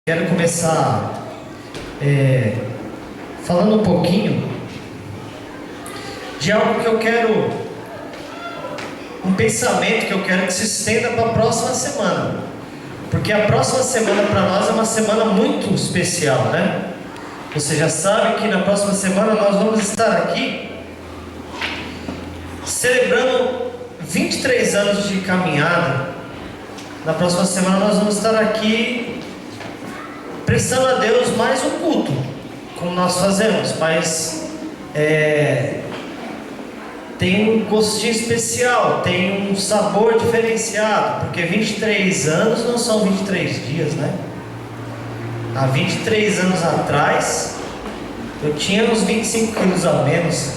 Quero começar falando um pouquinho de algo que eu quero, um pensamento que eu quero que se estenda para a próxima semana, porque a próxima semana para nós é uma semana muito especial, né? Você já sabe que na próxima semana nós vamos estar aqui celebrando 23 anos de caminhada. Na próxima semana nós vamos estar aqui prestando a Deus mais um culto, como nós fazemos, mas tem um gostinho especial, tem um sabor diferenciado, porque 23 anos não são 23 dias, né? Há 23 anos atrás, eu tinha uns 25 quilos a menos.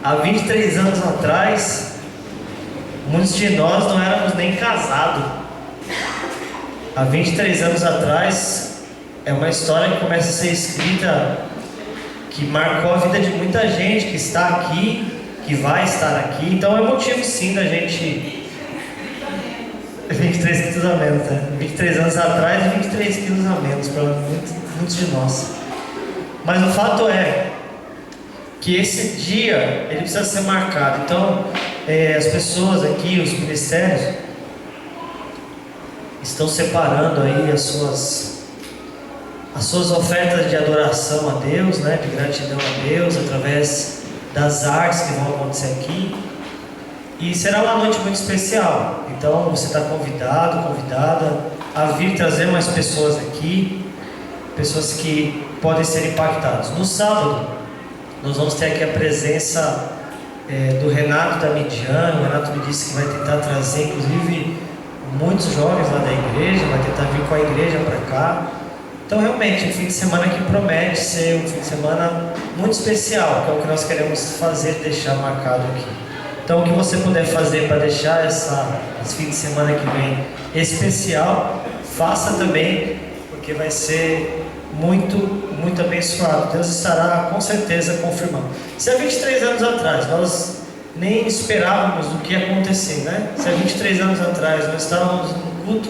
Há 23 anos atrás, muitos de nós não éramos nem casados. Há 23 anos atrás, é uma história que começa a ser escrita, que marcou a vida de muita gente que está aqui, que vai estar aqui. Então é motivo sim da gente... 23 quilos a menos, né? 23 anos atrás e 23 quilos a menos para muitos de nós. Mas o fato é que esse dia, ele precisa ser marcado. Então, as pessoas aqui, os ministérios, estão separando aí as suas ofertas de adoração a Deus, né, de gratidão a Deus, através das artes que vão acontecer aqui. E será uma noite muito especial. Então você está convidado, convidada a vir trazer mais pessoas aqui, pessoas que podem ser impactadas. No sábado nós vamos ter aqui a presença do Renato da Midian. O Renato me disse que vai tentar trazer inclusive muitos jovens lá da igreja, vai tentar vir com a igreja para cá. Então realmente um fim de semana que promete ser um fim de semana muito especial, que é o que nós queremos fazer, deixar marcado aqui. Então o que você puder fazer para deixar esse fim de semana que vem especial, faça também, porque vai ser muito, muito abençoado. Deus estará com certeza confirmando. Se há 23 anos atrás nós nem esperávamos o que ia acontecer, né? Se há 23 anos atrás nós estávamos num culto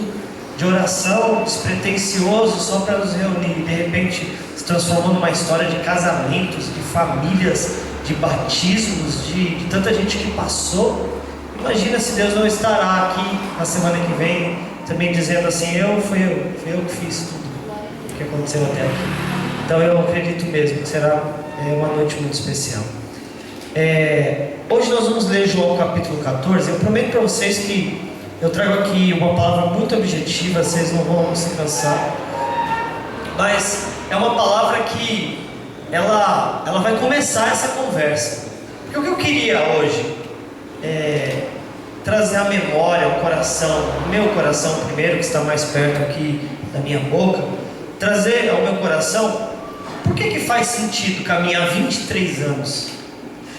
de oração despretensioso só para nos reunir, e de repente se transformou numa história de casamentos, de famílias, de batismos, de tanta gente que passou. Imagina se Deus não estará aqui na semana que vem também dizendo assim: fui eu que fiz tudo o que aconteceu até aqui. Então eu acredito mesmo que será uma noite muito especial. Hoje nós vamos ler João capítulo 14. Eu prometo para vocês que eu trago aqui uma palavra muito objetiva, vocês não vão se cansar, mas é uma palavra que ela vai começar essa conversa. Porque o que eu queria hoje é trazer à memória, ao coração, o meu coração primeiro, que está mais perto aqui da minha boca, trazer ao meu coração por que faz sentido caminhar 23 anos.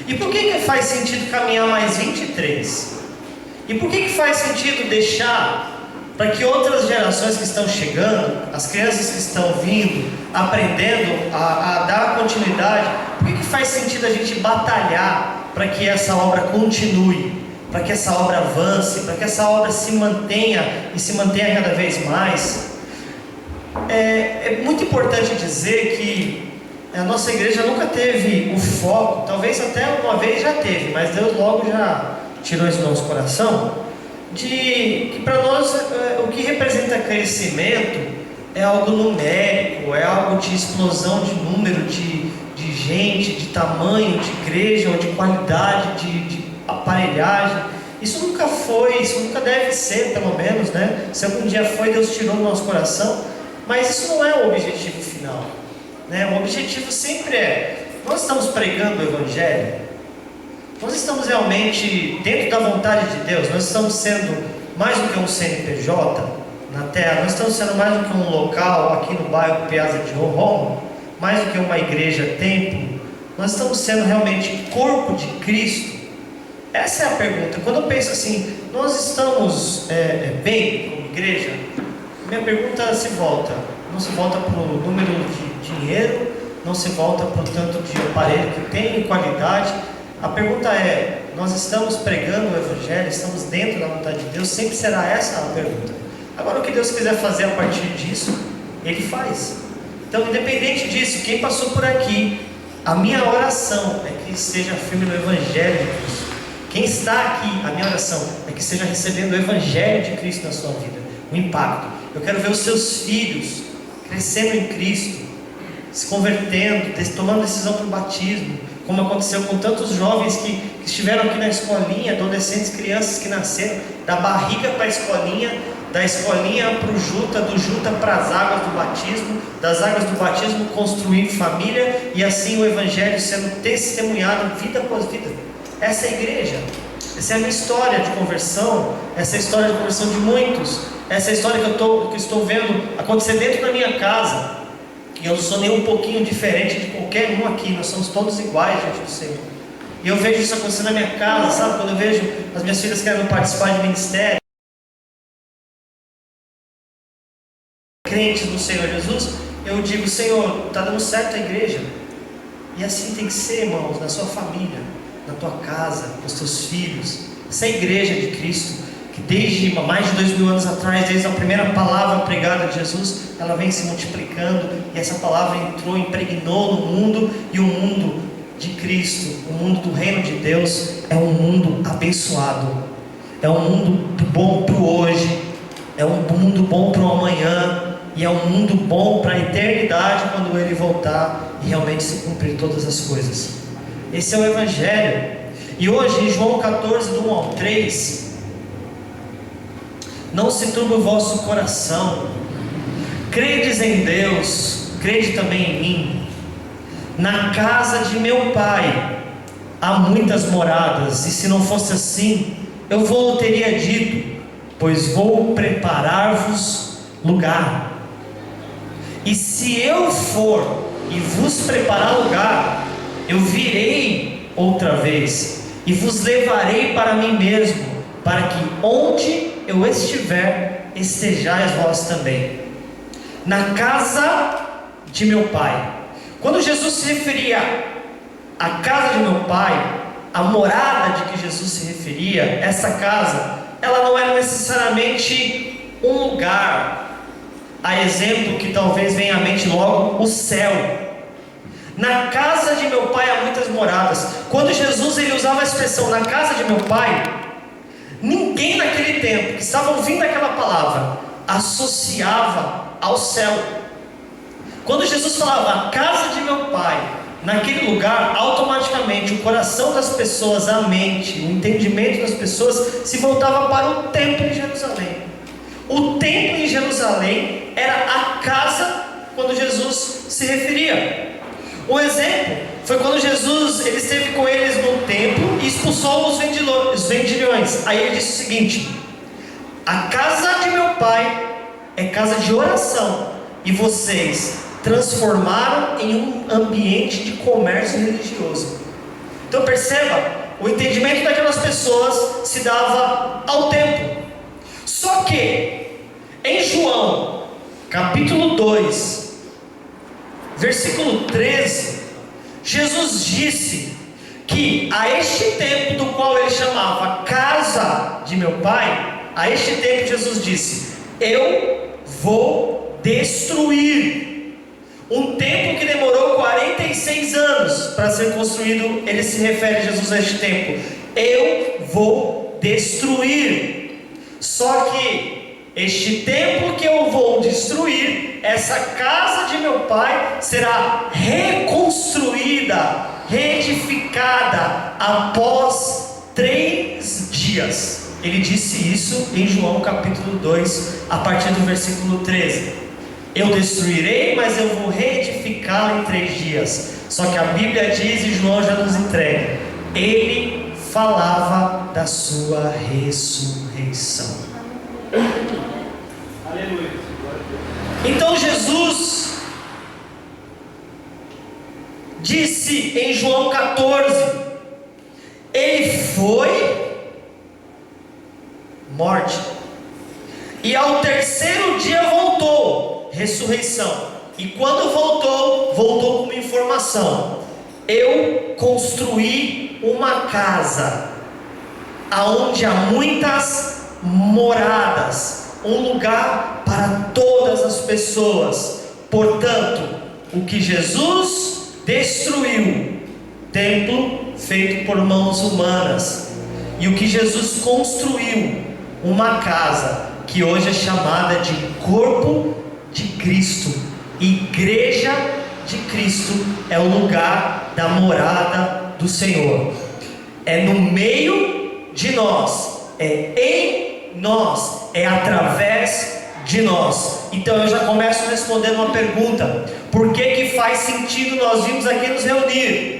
E por que faz sentido caminhar mais 23? E por que faz sentido deixar para que outras gerações que estão chegando, as crianças que estão vindo, aprendendo a dar continuidade, por que faz sentido a gente batalhar para que essa obra continue, para que essa obra avance, para que essa obra se mantenha e se mantenha cada vez mais? É muito importante dizer que a nossa igreja nunca teve o foco, talvez até uma vez já teve, mas Deus logo já tirou isso do nosso coração, de que para nós o que representa crescimento é algo numérico, é algo de explosão de número, de gente, de tamanho, de igreja, ou de qualidade, de aparelhagem. Isso nunca foi, isso nunca deve ser, pelo menos, né? Se algum dia foi, Deus tirou do nosso coração, mas isso não é o objetivo final, né? O objetivo sempre nós estamos pregando o Evangelho, nós estamos realmente dentro da vontade de Deus, nós estamos sendo mais do que um CNPJ na terra, nós estamos sendo mais do que um local aqui no bairro Piazza de Roma, mais do que uma igreja templo, nós estamos sendo realmente corpo de Cristo. Essa é a pergunta. Quando eu penso assim, nós estamos bem como igreja, minha pergunta não se volta para o número de dinheiro, não se volta para o tanto de aparelho que tem, qualidade. A pergunta é: nós estamos pregando o Evangelho, estamos dentro da vontade de Deus? Sempre será essa a pergunta. Agora, o que Deus quiser fazer a partir disso, Ele faz. Então, independente disso, quem passou por aqui, a minha oração é que seja firme no Evangelho de Cristo. Quem está aqui, a minha oração é que esteja recebendo o Evangelho de Cristo na sua vida, o impacto. Eu quero ver os seus filhos crescendo em Cristo, se convertendo, tomando decisão para o batismo, como aconteceu com tantos jovens que estiveram aqui na escolinha, adolescentes, crianças que nasceram da barriga para a escolinha, da escolinha para o Juta, do Juta para as águas do batismo, das águas do batismo construindo família, e assim o Evangelho sendo testemunhado vida após vida. Essa é a igreja, essa é a minha história de conversão, essa é a história de conversão de muitos, essa é a história que eu estou vendo acontecer dentro da minha casa. E eu não sou nem um pouquinho diferente de qualquer um aqui, nós somos todos iguais diante do Senhor. E eu vejo isso acontecer na minha casa, sabe? Quando eu vejo as minhas filhas querendo participar de ministério, crentes no Senhor Jesus, eu digo: Senhor, está dando certo a igreja. E assim tem que ser, irmãos, na sua família, na tua casa, com os teus filhos. Essa é a igreja de Cristo, que desde mais de 2000 anos atrás, desde a primeira palavra pregada de Jesus, ela vem se multiplicando, e essa palavra entrou, impregnou no mundo, e o mundo de Cristo, o mundo do reino de Deus, é um mundo abençoado, é um mundo bom para o hoje, é um mundo bom para o amanhã, e é um mundo bom para a eternidade, quando Ele voltar e realmente se cumprir todas as coisas. Esse é o Evangelho. E hoje, em João 14, do 1 ao 3, não se turbe o vosso coração, credes em Deus, crede também em mim. Na casa de meu Pai há muitas moradas, e se não fosse assim, eu vou teria dito, pois vou preparar-vos lugar. E se eu for e vos preparar lugar, eu virei outra vez e vos levarei para mim mesmo, para que onde eu estiver, estejais vós também. Na casa de meu Pai. Quando Jesus se referia à casa de meu Pai, a morada de que Jesus se referia, essa casa, ela não era necessariamente um lugar. A exemplo que talvez venha à mente logo, o céu. Na casa de meu Pai há muitas moradas. Quando Jesus ele usava a expressão na casa de meu Pai, ninguém naquele tempo que estava ouvindo aquela palavra associava ao céu. Quando Jesus falava a casa de meu Pai, naquele lugar, automaticamente o coração das pessoas, a mente, o entendimento das pessoas se voltava para o templo em Jerusalém. O templo em Jerusalém era a casa quando Jesus se referia. Um exemplo foi quando Jesus ele esteve com eles no templo e expulsou os vendilhões. Aí ele disse o seguinte: a casa de meu Pai é casa de oração, e vocês transformaram em um ambiente de comércio religioso. Então perceba, o entendimento daquelas pessoas se dava ao templo. Só que em João capítulo 2 versículo 13, Jesus disse que a este templo do qual ele chamava casa de meu Pai, a este templo Jesus disse: eu vou destruir. Um templo que demorou 46 anos para ser construído, ele se refere a Jesus a este templo: eu vou destruir. Só que este templo que eu vou destruir, essa casa de meu Pai, será reconstruída, reedificada após 3 dias. Ele disse isso em João capítulo 2, a partir do versículo 13. Eu destruirei, mas eu vou reedificá-la em 3 dias. Só que a Bíblia diz, e João já nos entrega, ele falava da sua ressurreição. Aleluia. Então Jesus disse em João 14, ele foi morte, e ao 3º dia voltou, ressurreição. E quando voltou com uma informação: eu construí uma casa aonde há muitas moradas. um lugar para todas as pessoas. Portanto, o que Jesus destruiu, templo feito por mãos humanas, e o que Jesus construiu, uma casa que hoje é chamada de corpo de Cristo, igreja de Cristo, é o lugar da morada do Senhor. É no meio de nós, é em nós, é através de nós. Então eu já começo respondendo uma pergunta: por que faz sentido nós virmos aqui nos reunir?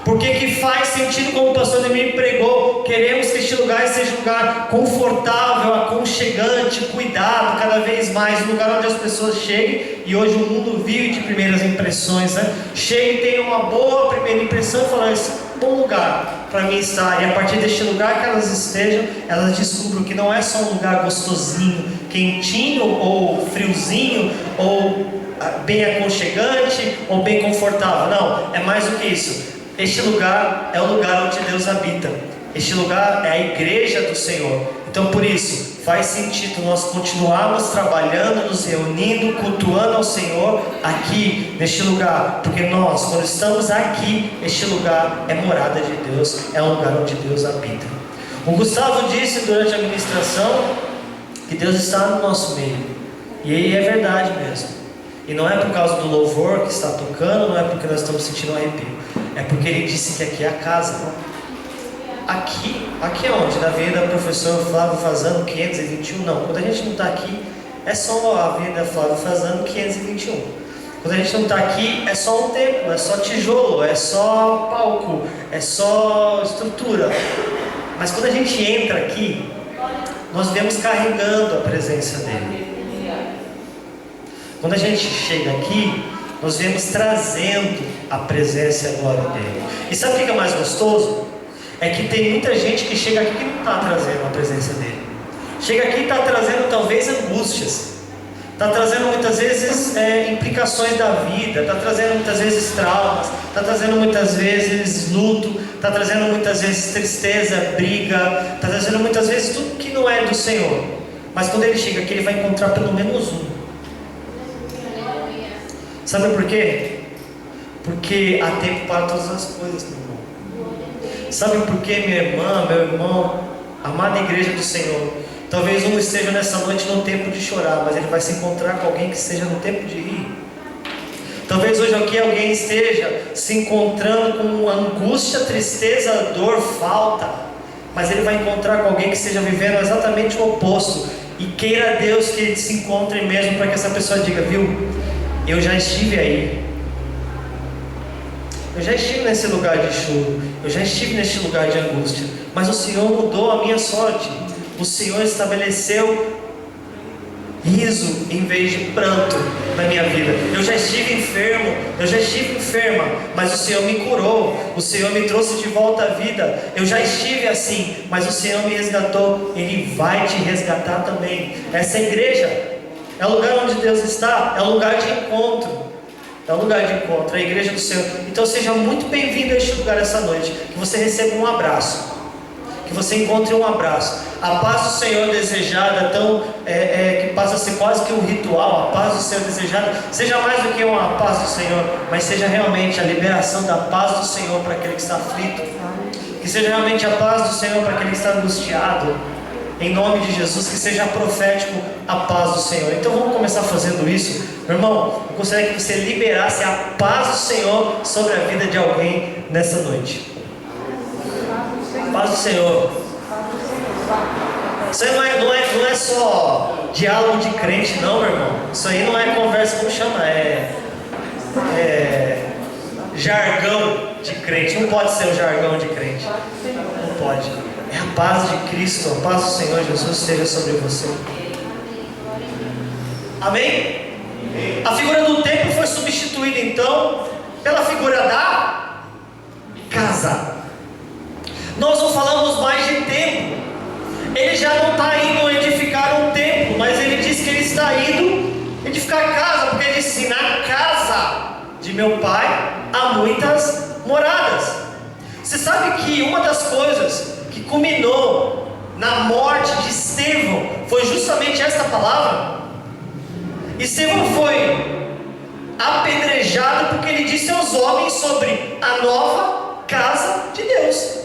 Por que faz sentido, como o pastor Demir pregou, queremos que este lugar seja um lugar confortável, aconchegante, cuidado cada vez mais, um lugar onde as pessoas cheguem, e hoje o mundo vive de primeiras impressões, né? Cheguem e tenham uma boa primeira impressão e falam: esse é um bom lugar para mim estar, e a partir deste lugar que elas estejam, elas descubram que não é só um lugar gostosinho, quentinho ou friozinho, ou bem aconchegante, ou bem confortável. Não, é mais do que isso. Este lugar é o lugar onde Deus habita. Este lugar é a igreja do Senhor. Então por isso, faz sentido nós continuarmos trabalhando, nos reunindo, cultuando ao Senhor aqui, neste lugar. Porque nós, quando estamos aqui, este lugar é morada de Deus, é um lugar onde Deus habita. O Gustavo disse durante a ministração que Deus está no nosso meio. E aí é verdade mesmo. E não é por causa do louvor que está tocando, não é porque nós estamos sentindo um arrepio. É porque ele disse que aqui é a casa. Aqui é onde? Na Avenida Professor Flávio Fazano 521. Não, quando a gente não está aqui, é só a Avenida Flávio Fazano 521. Quando a gente não está aqui, é só um templo, é só tijolo, é só palco, é só estrutura. Mas quando a gente entra aqui, nós vemos carregando a presença dele. Quando a gente chega aqui, nós vemos trazendo a presença e a glória dele. E sabe o que é mais gostoso? É que tem muita gente que chega aqui que não está trazendo a presença dele. Chega aqui e está trazendo talvez angústias, está trazendo muitas vezes implicações da vida, está trazendo muitas vezes traumas, está trazendo muitas vezes luto, está trazendo muitas vezes tristeza, briga, está trazendo muitas vezes tudo que não é do Senhor. Mas quando ele chega aqui, ele vai encontrar pelo menos um. Sabe por quê? Porque há tempo para todas as coisas, meu irmão. Sabe por quê, minha irmã, meu irmão, amada igreja do Senhor? Talvez um esteja nessa noite no tempo de chorar, mas ele vai se encontrar com alguém que esteja no tempo de rir. Talvez hoje aqui alguém esteja se encontrando com angústia, tristeza, dor, falta, mas ele vai encontrar com alguém que esteja vivendo exatamente o oposto. E queira Deus que ele se encontre mesmo, para que essa pessoa diga: viu, eu já estive aí, eu já estive nesse lugar de choro, eu já estive nesse lugar de angústia, mas o Senhor mudou a minha sorte. O Senhor estabeleceu riso em vez de pranto na minha vida. Eu já estive enfermo, eu já estive enferma, mas o Senhor me curou, o Senhor me trouxe de volta à vida. Eu já estive assim, mas o Senhor me resgatou. Ele vai te resgatar também. Essa igreja é o lugar onde Deus está, é um lugar de encontro. É um lugar de encontro, é a igreja do Senhor. Então seja muito bem-vindo a este lugar essa noite. Que você receba um abraço, que você encontre um abraço. A paz do Senhor desejada, que passa a ser quase que um ritual. A paz do Senhor desejada seja mais do que uma paz do Senhor, mas seja realmente a liberação da paz do Senhor para aquele que está aflito. Que seja realmente a paz do Senhor para aquele que está angustiado. Em nome de Jesus, que seja profético a paz do Senhor. Então vamos começar fazendo isso. Meu irmão, eu gostaria que você liberasse a paz do Senhor sobre a vida de alguém nessa noite. Paz do Senhor. Isso aí não é só diálogo de crente, não, meu irmão. Isso aí não é conversa, como chama? É jargão de crente. Não pode ser o jargão de crente. Não pode. É a paz de Cristo, a paz do Senhor Jesus esteja sobre você. Amém? A figura do templo foi substituída então pela figura da casa. Nós não falamos mais de templo. Ele já não está indo edificar um templo, mas ele diz que ele está indo edificar casa, porque ele disse assim: na casa de meu pai há muitas moradas. Você sabe que uma das coisas que culminou na morte de Estevão foi justamente esta palavra. Estevão foi apedrejado porque ele disse aos homens sobre a nova casa de Deus.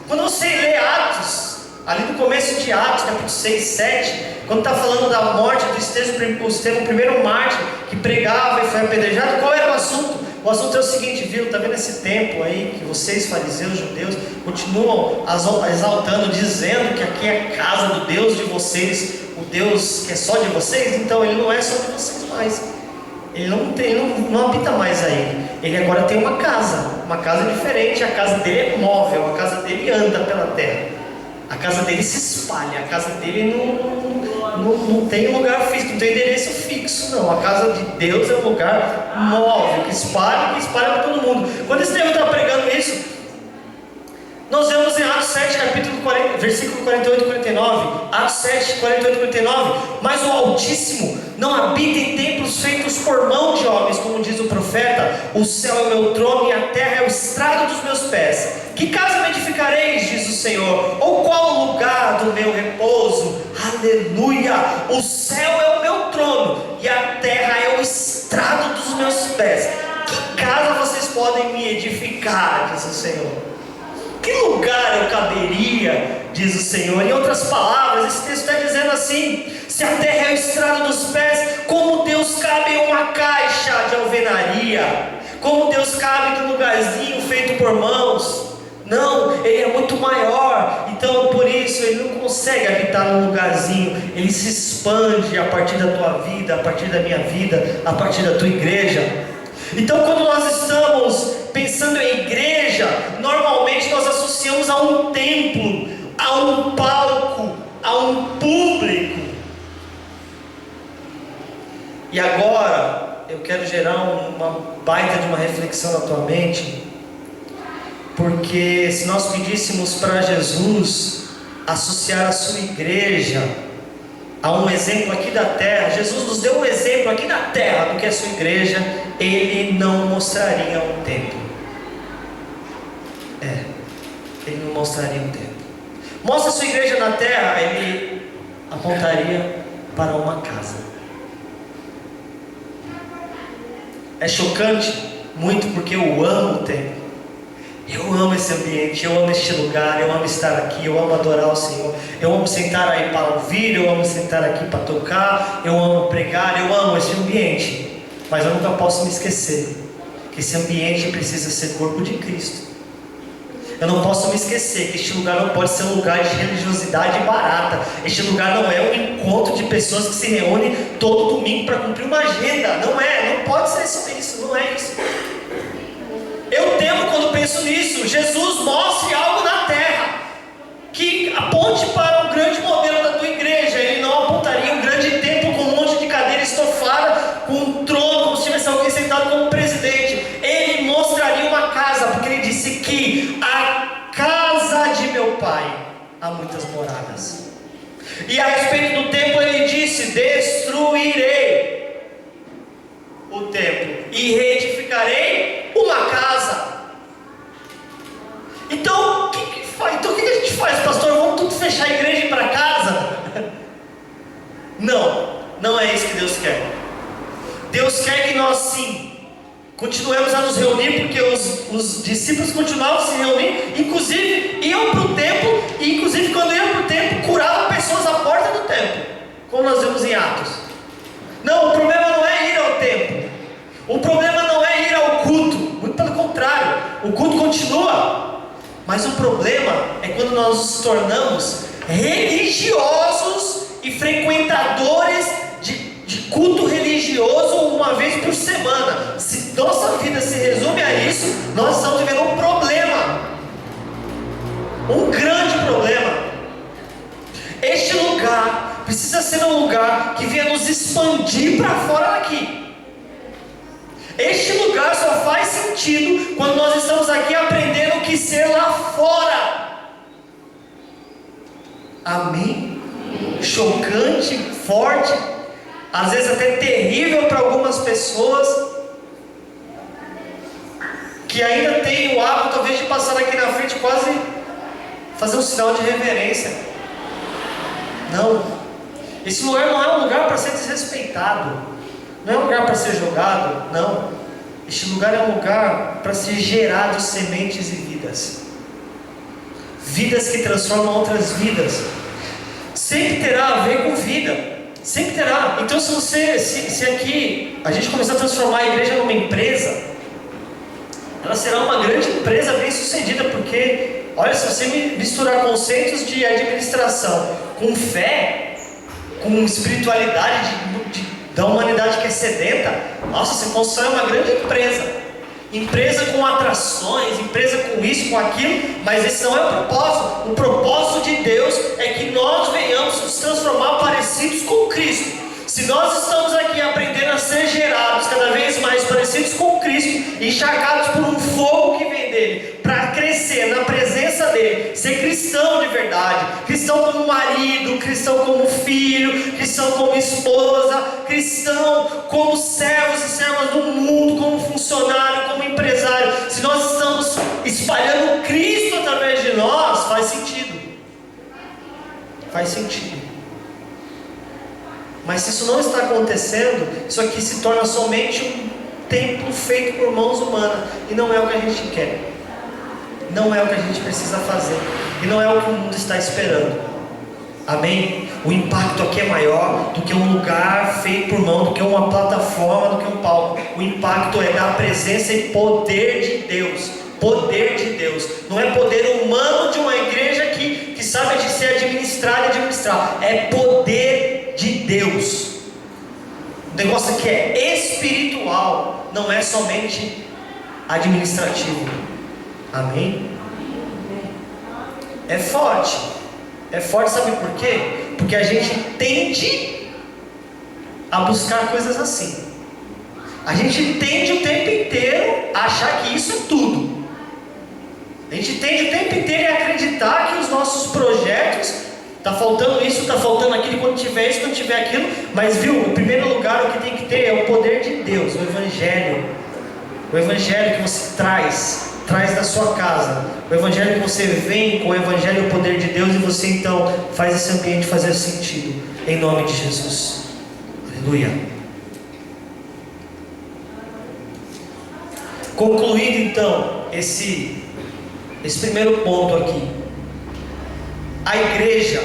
Quando você lê Atos, ali no começo de Atos, capítulo 6, 7, quando está falando da morte do Estevão, o primeiro mártir que pregava e foi apedrejado, qual era o assunto? O assunto é o seguinte, viu? Está vendo esse tempo aí que vocês, fariseus, judeus, continuam exaltando, dizendo que aqui é a casa do Deus de vocês, o Deus que é só de vocês? Então ele não é só de vocês mais. Ele não habita mais aí. Ele agora tem uma casa diferente. A casa dele é móvel, a casa dele anda pela terra, a casa dele se espalha, a casa dele não tem lugar físico, não tem endereço fixo, não. A casa de Deus é um lugar móvel, que espalha para todo mundo. Quando Estevão está pregando isso, nós vemos em Atos 7, capítulo 40, versículo 48 e 49, Atos 7, 48 e 49, mas o Altíssimo não habita em templos feitos por mão de homens, como diz o profeta, o céu é o meu trono e a terra é o estrado dos meus pés. Que casa me edificareis, diz o Senhor, ou qual lugar do meu repouso? Aleluia! O céu é o meu trono e a terra é o estrado dos meus pés. Que casa vocês podem me edificar, diz o Senhor? Que lugar eu caberia, diz o Senhor? Em outras palavras, esse texto está dizendo assim: se a terra é o estrado dos pés, como Deus cabe em uma caixa de alvenaria? Como Deus cabe num lugarzinho feito por mãos? Não, Ele é muito maior. Então por isso Ele não consegue habitar num lugarzinho. Ele se expande a partir da tua vida, a partir da minha vida, a partir da tua igreja. Então quando nós estamos pensando em igreja, normalmente nós associamos a um templo, a um palco, a um público. E agora eu quero gerar uma baita de uma reflexão na tua mente, porque se nós pedíssemos para Jesus associar a sua igreja a um exemplo aqui da terra, Jesus nos deu um exemplo aqui da terra do que é a sua igreja, Ele não mostraria um templo. Ele não mostraria um templo. Mostra a sua igreja na terra, Ele apontaria para uma casa. É chocante muito, porque eu amo o templo. Eu amo esse ambiente, eu amo este lugar, eu amo estar aqui, eu amo adorar o Senhor, eu amo sentar aí para ouvir, eu amo sentar aqui para tocar, eu amo pregar, eu amo esse ambiente. Mas eu nunca posso me esquecer que esse ambiente precisa ser corpo de Cristo. Eu não posso me esquecer que este lugar não pode ser um lugar de religiosidade barata. Este lugar não é um encontro de pessoas que se reúnem todo domingo para cumprir uma agenda. Não pode ser isso, não é isso. Eu temo quando penso nisso. Jesus mostre algo na terra que aponte para um grande modelo da tua igreja. Ele não apontaria um grande templo com um monte de cadeira estofada, com um trono, como se tivesse alguém sentado como presidente. Ele mostraria uma casa, porque ele disse que a casa de meu pai há muitas moradas. E a respeito do templo ele disse: destruirei o templo e reedificarei uma casa. Então o que a gente faz, pastor? Vamos tudo fechar a igreja e ir para casa? Não é isso que Deus quer. Deus quer que nós sim continuemos a nos reunir, porque os discípulos continuavam a se reunir, inclusive iam para o templo, e inclusive quando iam para o templo, curavam pessoas à porta do templo, como nós vemos em Atos. Não, o problema não é ir ao templo, o problema não é ir ao culto, muito pelo contrário, o culto continua, mas o problema é quando nós nos tornamos religiosos e frequentadores de culto religioso uma vez por semana. Se nossa vida se resume a isso, nós estamos vivendo um problema, um grande problema. Este lugar precisa ser um lugar que venha nos expandir para fora daqui. Este lugar só faz sentido quando nós estamos aqui aprendendo o que ser lá fora. Amém? Chocante, forte, às vezes até terrível para algumas pessoas que ainda têm o hábito talvez de passar aqui na frente, quase fazer um sinal de reverência. Não. Esse lugar não é um lugar para ser desrespeitado. Não é um lugar para ser jogado. Não. Este lugar é um lugar para ser gerado sementes e vidas. Vidas que transformam outras vidas. Sempre terá a ver com vida. Sempre terá. Então se aqui a gente começar a transformar a igreja numa empresa, ela será uma grande empresa bem sucedida, porque, olha, se você misturar conceitos de administração com fé, com espiritualidade da humanidade que é sedenta, nossa, você constrói uma grande empresa. Empresa com atrações, empresa com isso, com aquilo, mas esse não é o propósito. O propósito de Deus é que nós venhamos nos transformar parecidos com Cristo. Se nós estamos aqui aprendendo a ser gerados cada vez mais parecidos com Cristo, encharcados por um fogo que vem dele, para crescer na presença dele, ser cristão de verdade, cristão como marido, cristão como filho, cristão como esposa, cristão como servos e servas do mundo, como funcionário, como empresário, se nós estamos espalhando Cristo através de nós, faz sentido. Faz sentido. Mas se isso não está acontecendo, isso aqui se torna somente um templo feito por mãos humanas, e não é o que a gente quer, não é o que a gente precisa fazer, e não é o que o mundo está esperando. Amém? O impacto aqui é maior do que um lugar feito por mão, do que uma plataforma, do que um palco. O impacto é da presença e poder de Deus. Poder de Deus. Não é poder humano de uma igreja que sabe de ser administrada e administrar. É poder de Deus. O negócio aqui é espiritual, não é somente administrativo. Amém? É forte. É forte, sabe por quê? Porque a gente tende a buscar coisas assim. A gente tende o tempo inteiro a achar que isso é tudo. A gente tende o tempo inteiro a acreditar que os nossos projetos, está faltando isso, está faltando aquilo, quando tiver isso, quando tiver aquilo. Mas viu, em primeiro lugar o que tem que ter é o poder de Deus, o Evangelho. O Evangelho que você traz da sua casa. O Evangelho que você vem com o Evangelho e o poder de Deus, e você então faz esse ambiente fazer sentido. Em nome de Jesus. Aleluia. Concluído então esse primeiro ponto aqui. A igreja,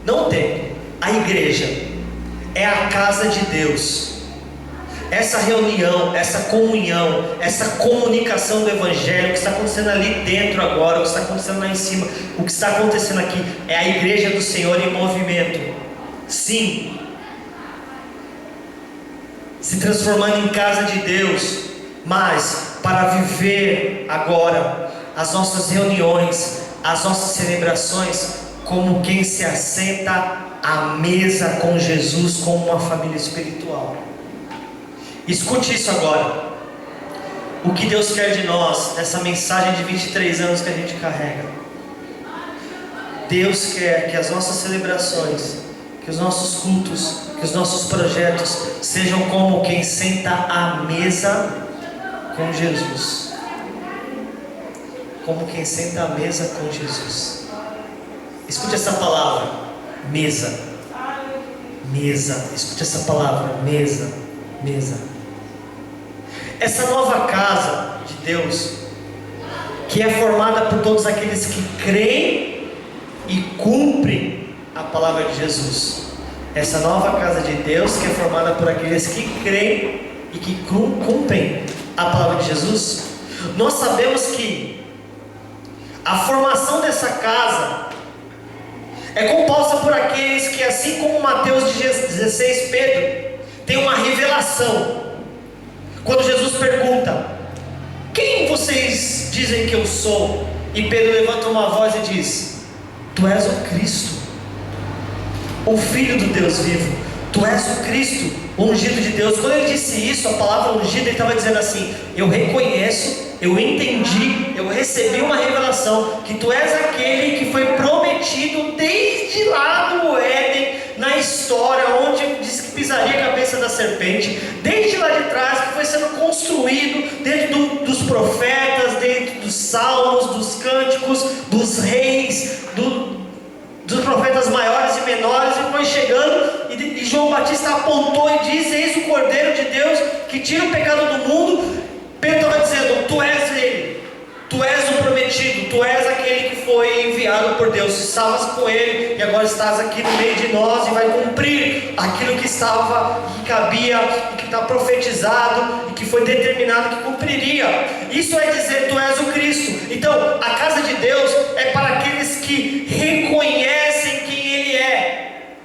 não o templo, a igreja é a casa de Deus. Essa reunião, essa comunhão, essa comunicação do Evangelho, o que está acontecendo ali dentro agora, o que está acontecendo lá em cima, o que está acontecendo aqui, é a igreja do Senhor em movimento. Sim. Se transformando em casa de Deus, mas para viver agora as nossas reuniões, as nossas celebrações, como quem se assenta à mesa com Jesus, como uma família espiritual. Escute isso agora. O que Deus quer de nós, nessa mensagem de 23 anos que a gente carrega. Deus quer que as nossas celebrações, que os nossos cultos, que os nossos projetos sejam como quem senta à mesa com Jesus. Como quem senta à mesa com Jesus. Escute essa palavra, mesa. Mesa, escute essa palavra, mesa, mesa. Essa nova casa de Deus, que é formada por todos aqueles que creem e cumprem a palavra de Jesus. Essa nova casa de Deus, que é formada por aqueles que creem e que cumprem a palavra de Jesus. Nós sabemos que a formação dessa casa é composta por aqueles que, assim como Mateus 16, Pedro, tem uma revelação. Quando Jesus pergunta: quem vocês dizem que eu sou? E Pedro levanta uma voz e diz: tu és o Cristo, o Filho do Deus vivo. Tu és o Cristo, o ungido de Deus. Quando ele disse isso, a palavra ungido, ele estava dizendo assim: eu reconheço, eu entendi, eu recebi uma revelação que tu és aquele que foi prometido desde lá no Éden, na história, onde diz que pisaria a cabeça da serpente, desde lá de trás, que foi sendo construído dentro dos profetas, dentro dos salmos, dos cânticos, dos reis, dos profetas maiores que tira o pecado do mundo. Pedro estava dizendo: tu és ele, tu és o prometido, tu és aquele que foi enviado por Deus, estavas com ele e agora estás aqui no meio de nós e vai cumprir aquilo que estava, que cabia, que está profetizado e que foi determinado que cumpriria. Isso é dizer: tu és o Cristo. Então a casa de Deus é para aqueles que reconhecem quem Ele é,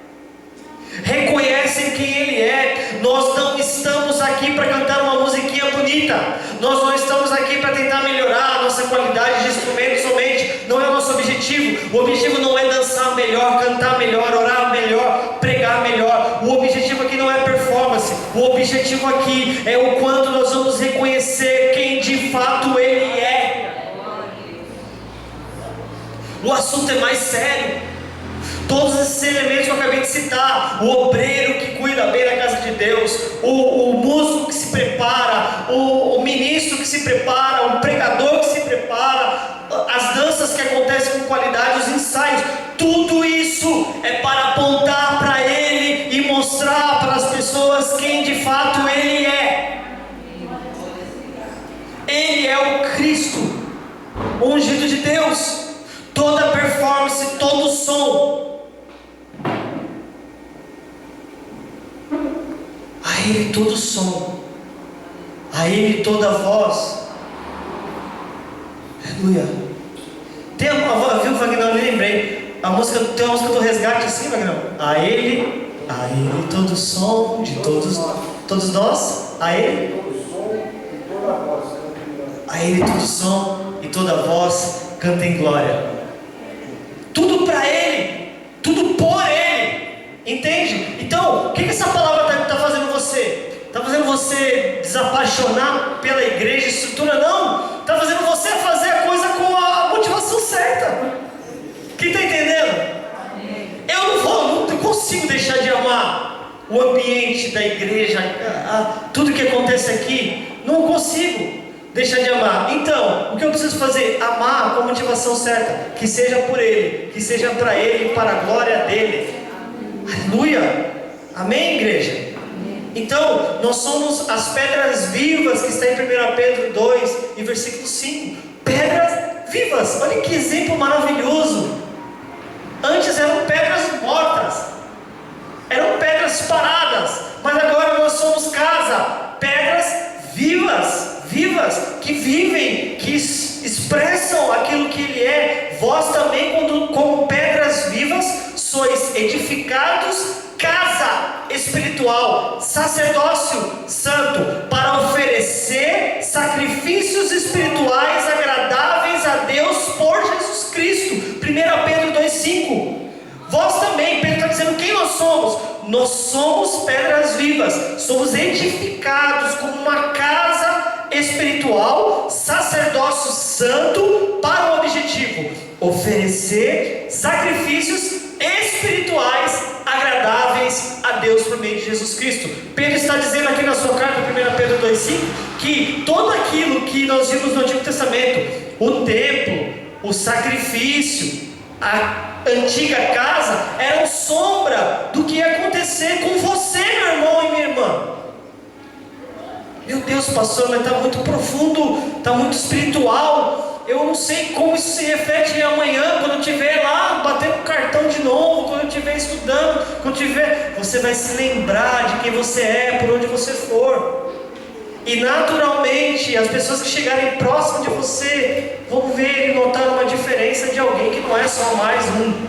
reconhecem quem Ele é. Nós não estamos aqui para cantar uma musiquinha bonita, nós não estamos aqui para tentar melhorar a nossa qualidade de instrumento somente, não é o nosso objetivo. O objetivo não é dançar melhor, cantar melhor, orar melhor, pregar melhor. O objetivo aqui não é performance, o objetivo aqui é o quanto nós vamos reconhecer quem de fato Ele é. O assunto é mais sério. Todos esses elementos que eu acabei de citar: o obreiro que cuida bem da casa de Deus, o músico que se prepara, o ministro que se prepara, o pregador que se prepara, as danças que acontecem com qualidade, os ensaios, tudo isso é para apontar para Ele e mostrar para as pessoas quem de fato Ele é. Ele é o Cristo, o ungido de Deus. Toda performance, todo som, a Ele todo som, a Ele toda voz. Aleluia. Tem viu, Wagner? Eu lembrei. Tem uma música do Resgate assim, Wagner. A Ele todo som de todos nós. A Ele todo som e toda voz canta em glória. Tudo para Ele, tudo por Ele, entende? Então, o que essa palavra está fazendo você? Está fazendo você desapaixonar pela igreja, estrutura? Não, está fazendo você fazer a coisa com a motivação certa. Quem está entendendo? Eu não consigo deixar de amar o ambiente da igreja, tudo que acontece aqui, não consigo deixar de amar. Então, o que eu preciso fazer? Amar com a motivação certa, que seja por Ele, que seja para Ele e para a glória dEle. Aleluia, amém, igreja? Então, nós somos as pedras vivas, que está em 1 Pedro 2, e versículo 5, pedras vivas. Olha que exemplo maravilhoso. Antes eram pedras mortas, eram pedras paradas, mas agora nós somos casa, pedras vivas, que vivem, que expressam aquilo que Ele é. Vós também, como pedras vivas, sois edificados, casa espiritual, sacerdócio santo, para oferecer sacrifícios espirituais agradáveis a Deus por Jesus Cristo. 1 Pedro 2,5. Vós também, Pedro está dizendo quem nós somos. Nós somos pedras vivas, somos edificados como uma casa espiritual, sacerdócio santo, para o objetivo: oferecer sacrifícios espirituais agradáveis a Deus por meio de Jesus Cristo. Pedro está dizendo aqui na sua carta, 1 Pedro 2,5, que tudo aquilo que nós vimos no Antigo Testamento, o templo, o sacrifício, a antiga casa, eram sombra do que ia acontecer com você, meu irmão e minha irmã. Meu Deus, pastor, mas está muito profundo, está muito espiritual. Eu não sei como isso se reflete amanhã, quando eu estiver lá batendo cartão de novo, quando eu estiver estudando, você vai se lembrar de quem você é, por onde você for. E naturalmente, as pessoas que chegarem próximo de você vão ver e notar uma diferença de alguém que não é só mais um.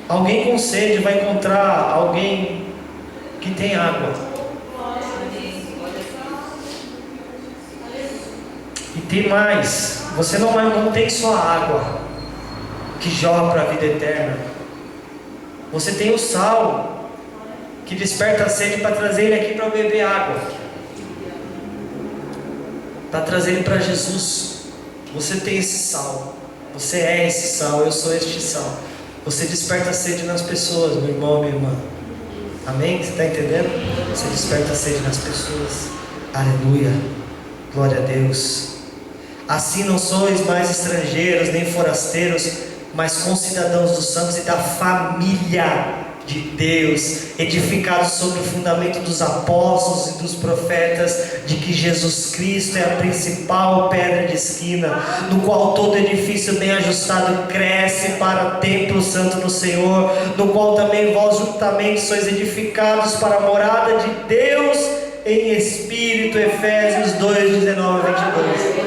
Alguém com sede vai encontrar alguém que tem água. E tem mais, você não tem só a água que jorra para a vida eterna. Você tem o sal que desperta a sede para trazer ele aqui para beber água, para trazer ele para Jesus. Você tem esse sal, você é esse sal, eu sou este sal. Você desperta a sede nas pessoas, meu irmão, minha irmã. Amém? Você está entendendo? Você desperta a sede nas pessoas. Aleluia, glória a Deus. Assim não sois mais estrangeiros nem forasteiros, mas concidadãos dos santos e da família de Deus, edificado sobre o fundamento dos apóstolos e dos profetas, de que Jesus Cristo é a principal pedra de esquina, no qual todo edifício bem ajustado cresce para o templo santo do Senhor, no qual também vós juntamente sois edificados para a morada de Deus em Espírito. Efésios 2, 19 a 22.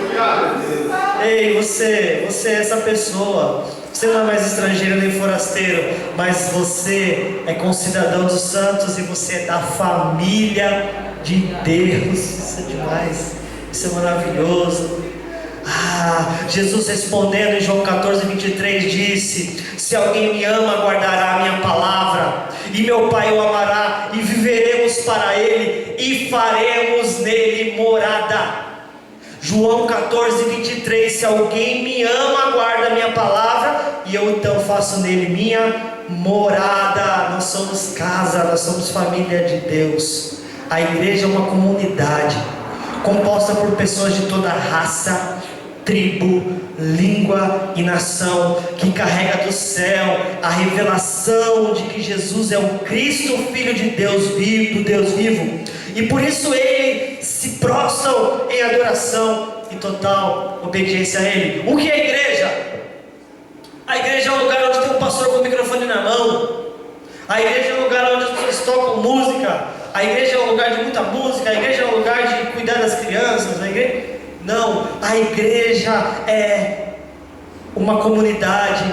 Ei, você é essa pessoa. Você não é mais estrangeiro nem forasteiro, mas você é concidadão dos santos e você é da família de Deus. Isso é demais, isso é maravilhoso. Jesus respondendo em João 14, 23 disse: se alguém me ama, guardará a minha palavra, e meu Pai o amará, e viveremos para ele, e faremos nele morada. João 14, 23, se alguém me ama, guarda a minha palavra, e eu então faço nele minha morada. Nós somos casa, nós somos família de Deus. A igreja é uma comunidade composta por pessoas de toda raça, tribo, língua e nação, que carrega do céu a revelação de que Jesus é o Cristo, Filho de Deus vivo, do Deus vivo, e por isso eles se prostram em adoração e total obediência a Ele. O que é a igreja? A igreja é um lugar onde tem um pastor com o microfone na mão. A igreja é um lugar onde as pessoas tocam música. A igreja é um lugar de muita música. A igreja é um lugar de cuidar das crianças. Não, a igreja é uma comunidade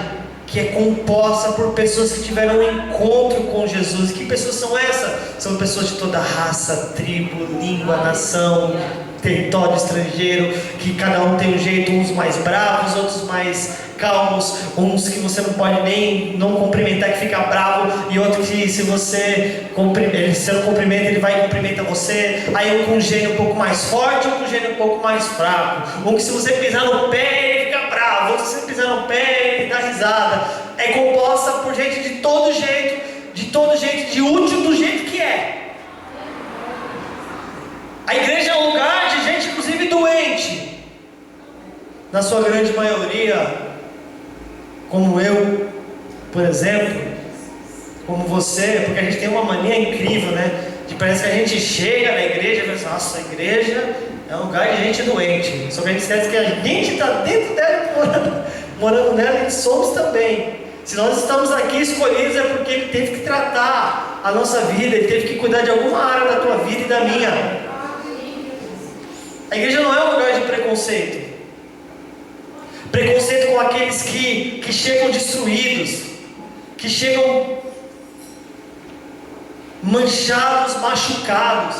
que é composta por pessoas que tiveram um encontro com Jesus. Que pessoas são essas? São pessoas de toda raça, tribo, língua, nação, território estrangeiro, que cada um tem um jeito, uns mais bravos, outros mais calmos, uns que você não pode nem não cumprimentar que fica bravo, e outro que se você não cumprimenta, ele vai e cumprimenta você. Aí um com um gênio um pouco mais forte, um com um gênio um pouco mais fraco, um que se você pisar no pé ele fica bravo, outro que se você pisar no pé ele dá risada. É composta por gente de todo jeito, de útil do jeito que é. A igreja é um lugar de gente inclusive doente, na sua grande maioria, como eu, por exemplo, como você, porque a gente tem uma mania incrível, né? De parece que a gente chega na igreja e pensa, nossa, a igreja é um lugar de gente doente. Só que a gente esquece que a gente está dentro dela, morando nela, e somos também. Se nós estamos aqui escolhidos é porque Ele teve que tratar a nossa vida, Ele teve que cuidar de alguma área da tua vida e da minha. A igreja não é um lugar de preconceito. Preconceito com aqueles que chegam destruídos, que chegam manchados, machucados.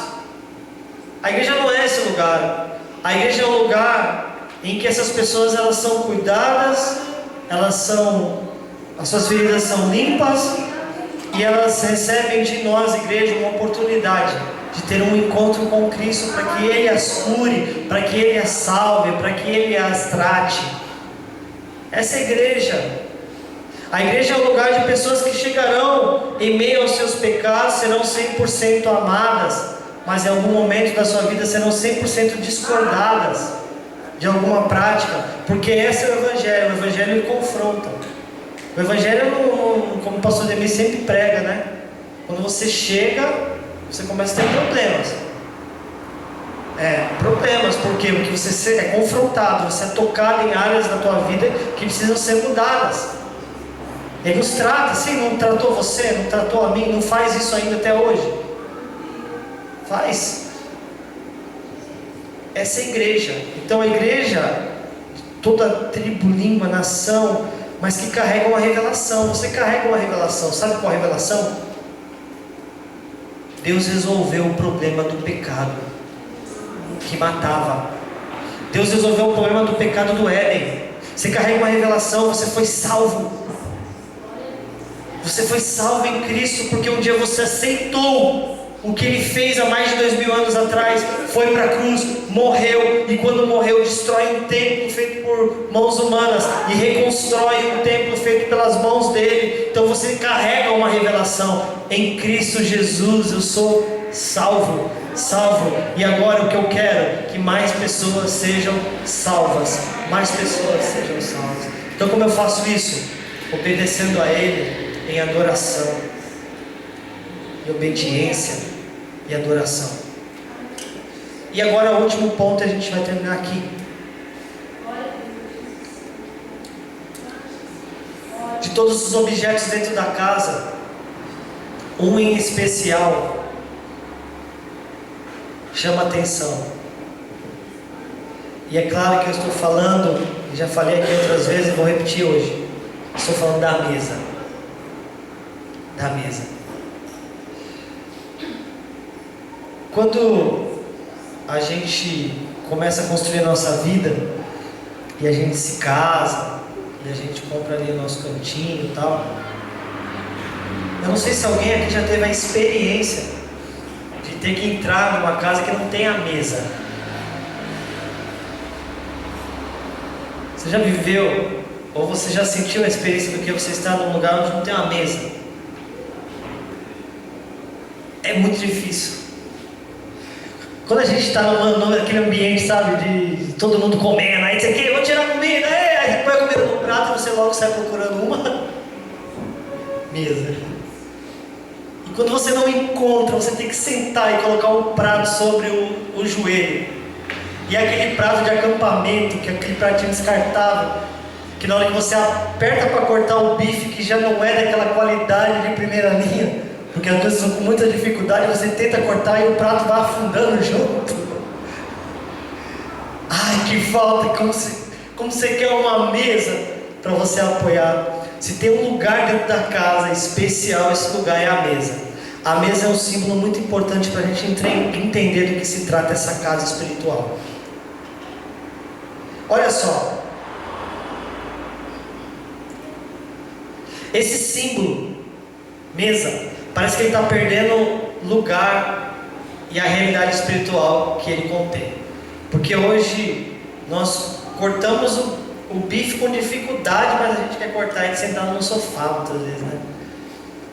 A igreja não é esse lugar. A igreja é um lugar em que essas pessoas elas são cuidadas, as suas feridas são limpas, e elas recebem de nós, igreja, uma oportunidade de ter um encontro com Cristo, para que Ele as cure, para que Ele as salve, para que Ele as trate. Essa é a igreja. A igreja é um lugar de pessoas que chegarão em meio aos seus pecados, serão 100% amadas, mas em algum momento da sua vida serão 100% discordadas de alguma prática, porque esse é o Evangelho ele confronta. O Evangelho, como o pastor Demir sempre prega, né? Quando você chega, você começa a ter problemas. Problemas, porque você é confrontado, você é tocado em áreas da tua vida que precisam ser mudadas. Ele nos trata, assim, não tratou você, não tratou a mim, não faz isso ainda até hoje. Faz. Essa é a igreja. Então a igreja, toda tribo, língua, nação, mas que carrega uma revelação. Você carrega uma revelação. Sabe qual é a revelação? Deus resolveu o problema do pecado que matava. Deus resolveu o problema do pecado do Éden. Você carrega uma revelação. Você foi salvo. Você foi salvo em Cristo porque um dia você aceitou o que Ele fez há mais de 2000 anos atrás. Foi para a cruz, morreu, e quando morreu destrói um templo feito por mãos humanas e reconstrói um templo feito pelas mãos dele. Então você carrega uma revelação. Em Cristo Jesus eu sou salvo. E agora o que eu quero? Que mais pessoas sejam salvas. Mais pessoas sejam salvas. Então como eu faço isso? Obedecendo a Ele em adoração. e obediência e adoração. E agora o último ponto, a gente vai terminar aqui. De todos os objetos dentro da casa, um em especial chama atenção. E é claro que eu estou falando, já falei aqui outras vezes e vou repetir hoje. Estou falando da mesa. Da mesa. Quando a gente começa a construir a nossa vida, e a gente se casa, e a gente compra ali o nosso cantinho e tal, eu não sei se alguém aqui já teve a experiência de ter que entrar numa casa que não tem a mesa. Você já viveu, ou você já sentiu a experiência do que você está num lugar onde não tem uma mesa? É muito difícil. Quando a gente está naquele ambiente, sabe, de todo mundo comendo, aí você quer, vou tirar a comida, aí põe a comida no prato e você logo sai procurando uma mesa. E quando você não encontra, você tem que sentar e colocar o prato sobre o joelho. E é aquele prato de acampamento, que é aquele pratinho descartável, que na hora que você aperta para cortar o bife, que já não é daquela qualidade de primeira linha, porque às vezes com muita dificuldade você tenta cortar e o prato vai afundando junto. Ai, que falta! Como você quer uma mesa para você apoiar. Se tem um lugar dentro da casa especial, esse lugar é a mesa. A mesa é um símbolo muito importante para a gente entender do que se trata essa casa espiritual. Olha só, esse símbolo, mesa, parece que ele está perdendo lugar e a realidade espiritual que ele contém. Porque hoje nós cortamos o bife com dificuldade, mas a gente quer cortar e sentar no sofá muitas vezes, né?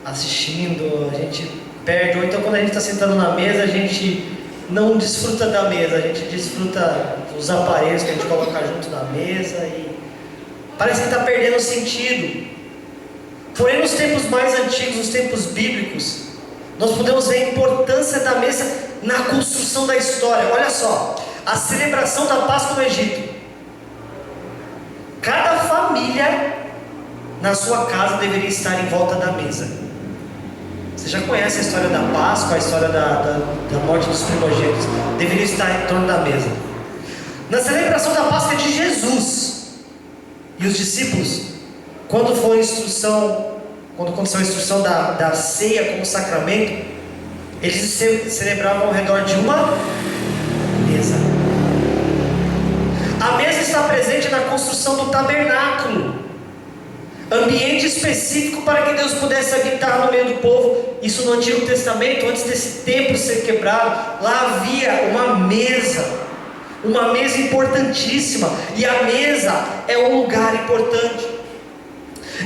Assistindo, a gente perde. Ou então quando a gente está sentando na mesa, a gente não desfruta da mesa, a gente desfruta dos aparelhos que a gente coloca junto na mesa e parece que está perdendo o sentido. Porém, nos tempos mais antigos, nos tempos bíblicos, nós podemos ver a importância da mesa na construção da história. Olha só, a celebração da Páscoa no Egito. Cada família na sua casa deveria estar em volta da mesa. Você já conhece a história da Páscoa, a história da morte dos primogênitos. Deveria estar em torno da mesa. Na celebração da Páscoa de Jesus e os discípulos, quando aconteceu a instrução da ceia como sacramento, eles celebravam ao redor de uma mesa. A mesa está presente na construção do tabernáculo, ambiente específico para que Deus pudesse habitar no meio do povo. Isso no Antigo Testamento, antes desse templo ser quebrado, lá havia uma mesa importantíssima, e a mesa é um lugar importante.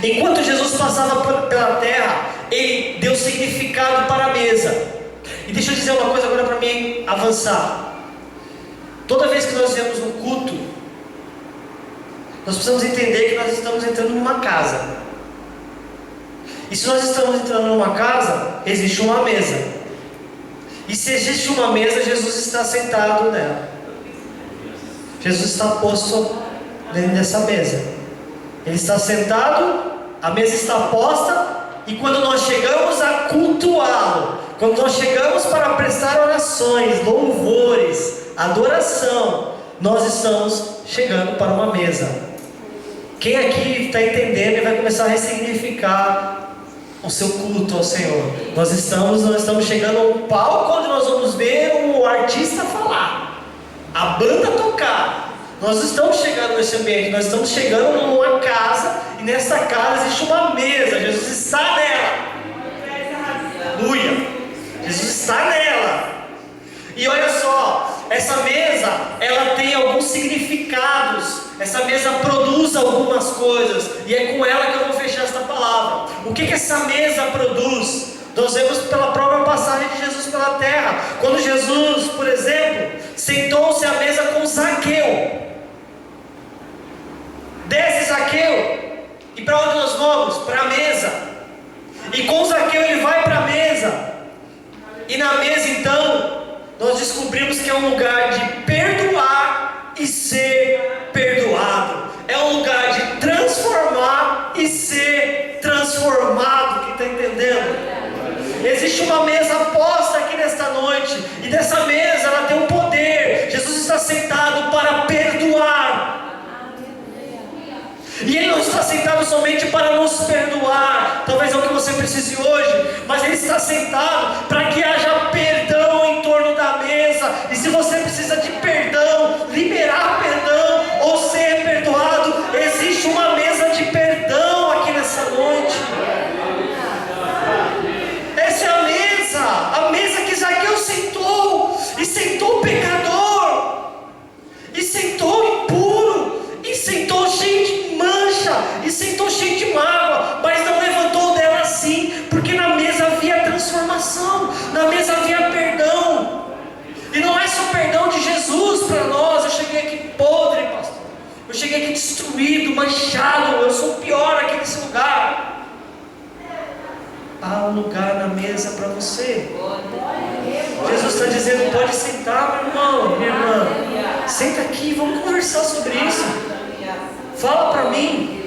Enquanto Jesus passava pela terra, ele deu significado para a mesa. E deixa eu dizer uma coisa agora para mim avançar. Toda vez que nós viemos no culto, nós precisamos entender que nós estamos entrando numa casa. E se nós estamos entrando numa casa, existe uma mesa. E se existe uma mesa, Jesus está sentado nela. Jesus está posto dentro dessa mesa. Ele está sentado, a mesa está posta, e quando nós chegamos a cultuá-lo, quando nós chegamos para prestar orações, louvores, adoração, nós estamos chegando para uma mesa. Quem aqui está entendendo e vai começar a ressignificar o seu culto ao Senhor? Nós estamos chegando a um palco onde nós vamos ver o artista falar, a banda tocar. Nós estamos chegando nesse ambiente, nós estamos chegando numa casa, e nessa casa existe uma mesa. Jesus está nela. Aleluia. Jesus está nela. E olha só, essa mesa, ela tem alguns significados. Essa mesa produz algumas coisas, e é com ela que eu vou fechar esta palavra. O que essa mesa produz? Nós vemos pela própria passagem de Jesus pela terra. Quando Jesus, por exemplo, sentou-se à mesa com Zaqueu. Desce Zaqueu, e para onde nós vamos? Para a mesa. E com Zaqueu ele vai para a mesa. E na mesa então, nós descobrimos que é um lugar de perdoar e ser perdoado. É um lugar de transformar e ser transformado. Quem está entendendo? Existe uma mesa posta aqui nesta noite, e dessa mesa ela tem um poder. Jesus está sentado para perdoar. E Ele não está sentado somente para nos perdoar, talvez é o que você precise hoje, mas Ele está sentado para que haja perdão em torno da mesa. E se você precisa de perdão, liberar perdão ou ser perdoado, existe uma mesa de perdão aqui nessa noite. Essa é a mesa que Zaqueu sentou, e sentou pecador, e sentou impuro, e sentou cheio de mancha, e sentou cheio de mágoa, mas não levantou dela assim, porque na mesa havia transformação, na mesa havia perdão. E não é só perdão de Jesus para nós. Eu cheguei aqui podre, pastor, eu cheguei aqui destruído, manchado, eu sou o pior aqui nesse lugar. Há um lugar na mesa para você. Jesus está dizendo: pode sentar, meu irmão, minha irmã, senta aqui, vamos conversar sobre isso. Fala para mim.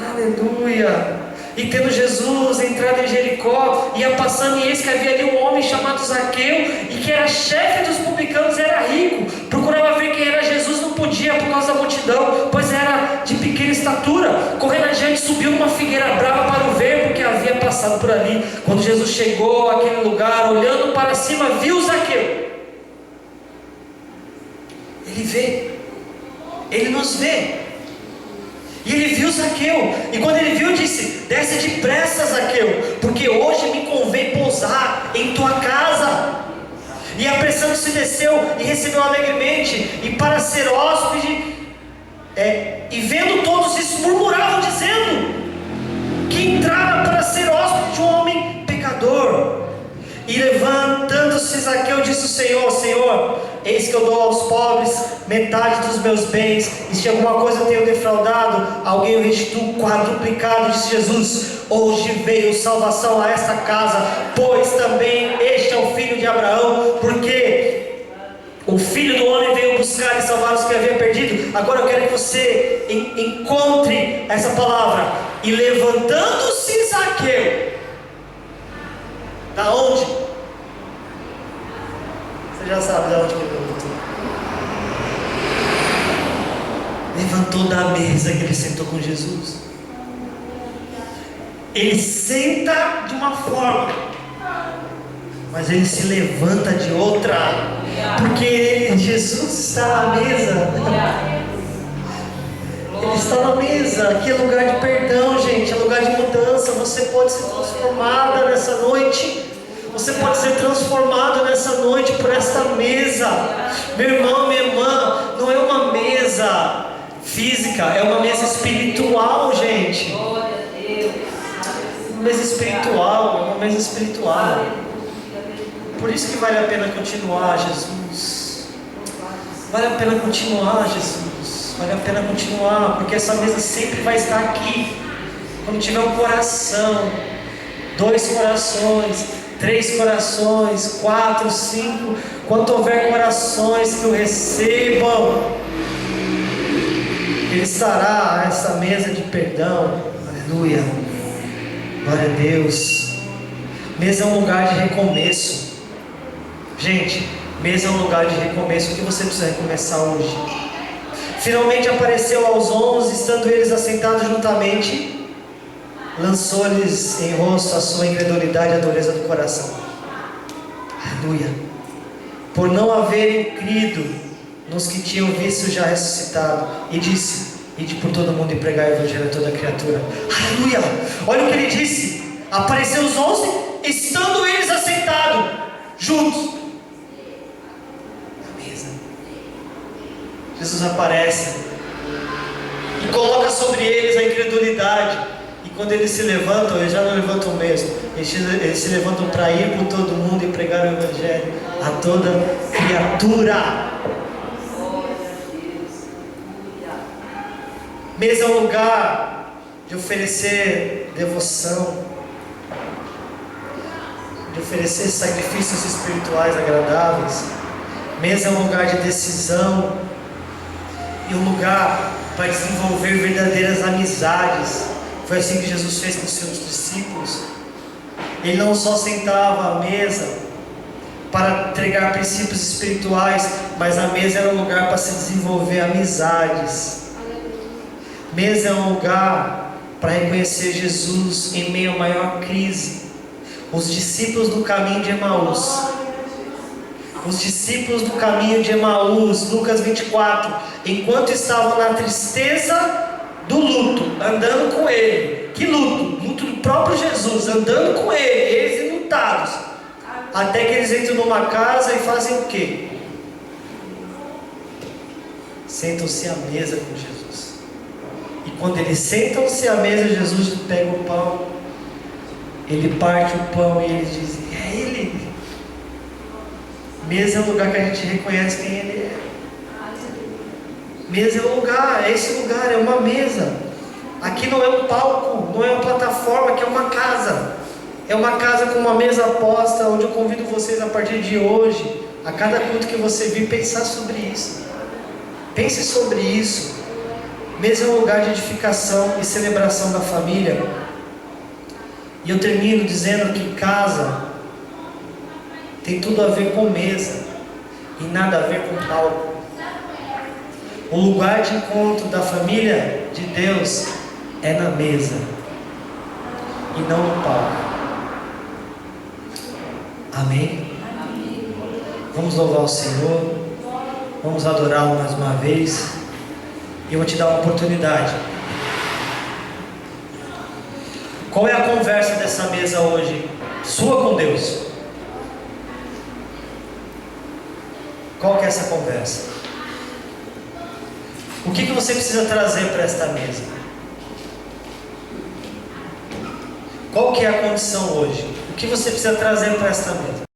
Aleluia. E tendo Jesus entrado em Jericó, ia passando, e eis que havia ali um homem chamado Zaqueu, e que era chefe dos publicanos, era rico, procurava ver quem era Jesus, não podia por causa da multidão, pois era de pequena estatura. Correndo adiante, subiu numa figueira brava para o ver, porque havia passado por ali. Quando Jesus chegou àquele lugar, olhando para cima, viu Zaqueu. Ele vê, Ele nos vê. E ele viu Zaqueu, e quando ele viu, disse: desce depressa, Zaqueu, porque hoje me convém pousar em tua casa. E apressando-se desceu e recebeu alegremente, e para ser hóspede, e vendo todos isso, murmuravam, dizendo que entrara para ser hóspede de um homem pecador. E levantando-se Zaqueu, disse o Senhor: Senhor, eis que eu dou aos pobres metade dos meus bens, e se alguma coisa eu tenho defraudado, alguém eu restituo quadruplicado. Disse Jesus: hoje veio salvação a esta casa, pois também este é o filho de Abraão, porque o Filho do Homem veio buscar e salvar os que havia perdido. Agora eu quero que você encontre essa palavra. E levantando-se Zaqueu, da onde? Você já sabe da onde que ele levantou. Levantou da mesa que ele sentou com Jesus. Ele senta de uma forma, mas ele se levanta de outra, porque Jesus está na mesa. Ele está na mesa. Aqui é lugar de perdão, gente, é lugar de mudança. Você pode ser transformada nessa noite. Você pode ser transformado nessa noite por esta mesa. Meu irmão, minha irmã, não é uma mesa física, é uma mesa espiritual, gente. Uma mesa espiritual, é uma mesa espiritual. Por isso que vale a pena continuar, Jesus. Vale a pena continuar, Jesus. Vale a pena continuar, porque essa mesa sempre vai estar aqui. Quando tiver um coração, 2 corações, 3 corações, 4, 5, quanto houver corações que o recebam, Ele estará a essa mesa de perdão. Aleluia, glória a Deus. Mesa é um lugar de recomeço. Gente, mesa é um lugar de recomeço. O que você precisa recomeçar hoje? Finalmente apareceu aos 11, estando eles assentados juntamente, lançou-lhes em rosto a sua incredulidade e a dureza do coração. Aleluia. Por não haverem crido nos que tinham visto já ressuscitado, e disse: ide por todo mundo e pregai o evangelho a toda criatura. Aleluia. Olha o que ele disse: apareceu os 11, estando eles assentados juntos na mesa. Jesus aparece e coloca sobre eles a incredulidade. E quando eles se levantam, eles já não levantam mesmo. Eles se levantam para ir por todo mundo e pregar o evangelho a toda criatura. Mesa é um lugar de oferecer devoção, de oferecer sacrifícios espirituais agradáveis. Mesa é um lugar de decisão e um lugar para desenvolver verdadeiras amizades. Foi assim que Jesus fez com os seus discípulos. Ele não só sentava à mesa para entregar princípios espirituais, mas a mesa era um lugar para se desenvolver amizades. Mesa é um lugar para reconhecer Jesus em meio à maior crise. Os discípulos do caminho de Emaús. Os discípulos do caminho de Emaús, Lucas 24, enquanto estavam na tristeza do luto, andando com ele. Que luto? Luto do próprio Jesus, andando com ele, eles enlutados. Até que eles entram numa casa e fazem o quê? Sentam-se à mesa com Jesus. E quando eles sentam-se à mesa, Jesus pega o pão, ele parte o pão e ele diz: é ele. Mesa é o lugar que a gente reconhece quem ele é. Mesa é o lugar, é esse lugar, é uma mesa. Aqui não é um palco, não é uma plataforma, aqui é uma casa. É uma casa com uma mesa posta, onde eu convido vocês a partir de hoje, a cada culto que você vir, pensar sobre isso. Pense sobre isso. Mesa é um lugar de edificação e celebração da família. E eu termino dizendo que casa tem tudo a ver com mesa e nada a ver com palco. O lugar de encontro da família de Deus é na mesa e não no palco. Amém? Vamos louvar o Senhor, vamos adorá-lo mais uma vez. E eu vou te dar uma oportunidade. Qual é a conversa dessa mesa hoje? Sua com Deus. Qual que é essa conversa? O que você precisa trazer para esta mesa? Qual que é a condição hoje? O que você precisa trazer para esta mesa?